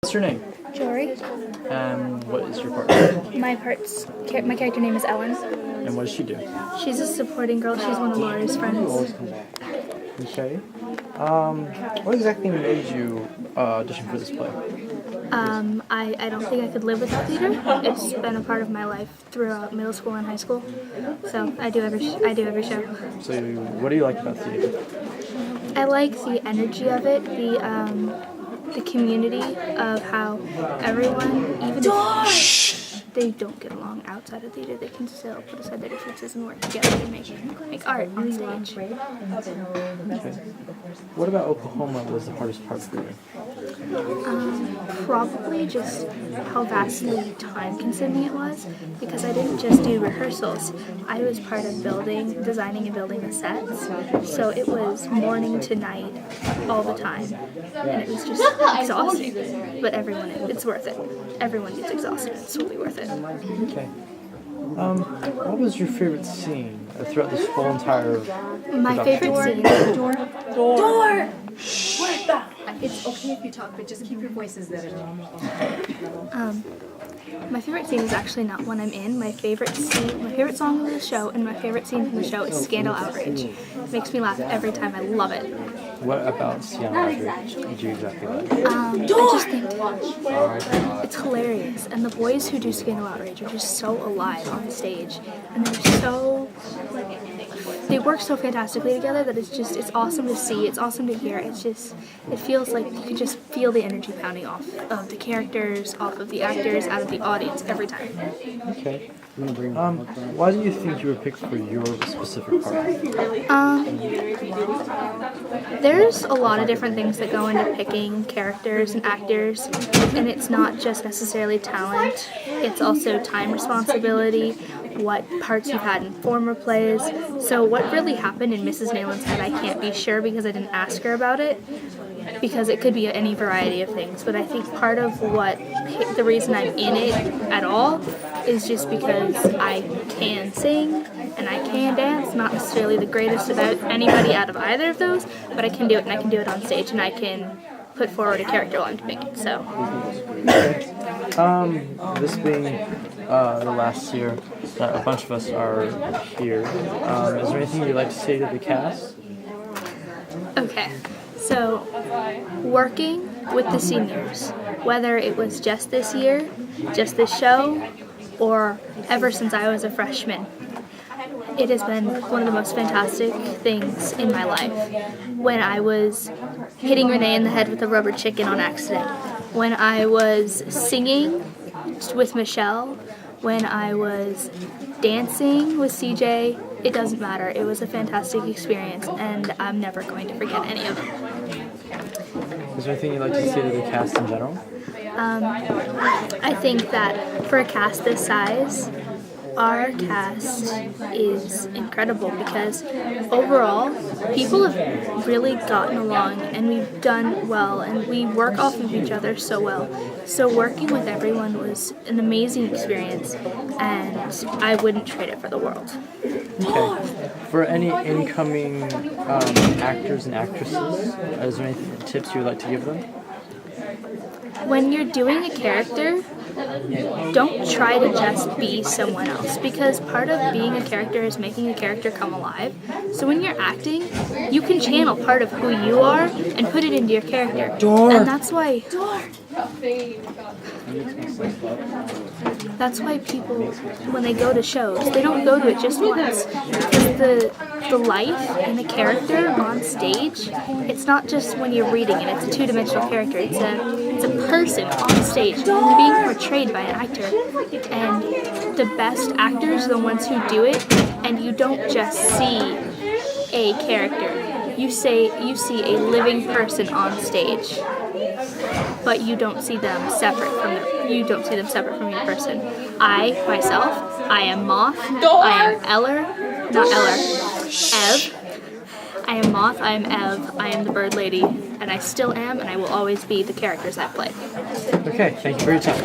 What's your name? Jory. What is your part? My character name is Ellen. And what does she do? She's a supporting girl. She's one of Laura's friends. Okay. What exactly made you audition for this play? I don't think I could live without theater. It's been a part of my life throughout middle school and high school. So I do every show. So, what do you like about theater? I like the energy of it, the community of how everyone, even if they don't get along outside of theater, they can still put aside their differences and work together and make art on stage. Okay. What about Oklahoma was the hardest part for you? Probably just how vastly time-consuming it was, because I didn't just do rehearsals. I was part of designing and building the sets, so it was morning to night all the time, and it was just exhausting. But it's worth it. Everyone gets exhausted. It's totally worth it. Okay. What was your favorite scene throughout this whole entire My production? favorite scene. Door! It's okay if you talk, but just keep your voices down. My favorite scene is actually not one I'm in. My favorite song of the show, and my favorite scene from the show is Scandal Outrage. It makes me laugh every time. I love it. What about Scandal Outrage did you exactly like? I just think it's hilarious, and the boys who do Scandal Outrage are just so alive on stage, and they work so fantastically together that it's awesome to see, it's awesome to hear. It feels like you can just feel the energy pounding off of the characters, off of the actors, out of the audience every time. Okay. Why do you think you were picked for your specific part? There's a lot of different things that go into picking characters and actors, and it's not just necessarily talent, it's also time responsibility, what parts you've had in former plays. So what really happened in Mrs. Nayland's head, I can't be sure because I didn't ask her about it, because it could be any variety of things. But I think part of the reason I'm in it at all is just because I can sing and I can dance. Not necessarily the greatest about anybody out of either of those, but I can do it, and I can do it on stage, and I can put forward a character while I'm doing it. So. This being the last year that a bunch of us are here, is there anything you'd like to say to the cast? Okay, so working with the seniors, whether it was just this year, just this show, or ever since I was a freshman, it has been one of the most fantastic things in my life. When I was hitting Renee in the head with a rubber chicken on accident, when I was singing with Michelle, when I was dancing with CJ, it doesn't matter. It was a fantastic experience, and I'm never going to forget any of it. Is there anything you'd like to say to the cast in general? I think that for a cast this size, our cast is incredible because overall, people have really gotten along, and we've done well, and we work off of each other so well. So working with everyone was an amazing experience, and I wouldn't trade it for the world. Okay. For any incoming actors and actresses, is there any tips you would like to give them? When you're doing a character, don't try to just be someone else, because part of being a character is making a character come alive. So when you're acting, you can channel part of who you are and put it into your character. And that's why people, when they go to shows, they don't go to it just once. Because the life in a character on stage, it's not just when you're reading it, it's a two-dimensional character. It's a person on stage being portrayed by an actor. And the best actors are the ones who do it, and you don't just see a character. You see a living person on stage, but you don't see them separate from your person. I am Moth. I am Ev. I am Moth. I am Ev. I am the Bird Lady, and I still am, and I will always be the characters I play. Okay, thank you for your time.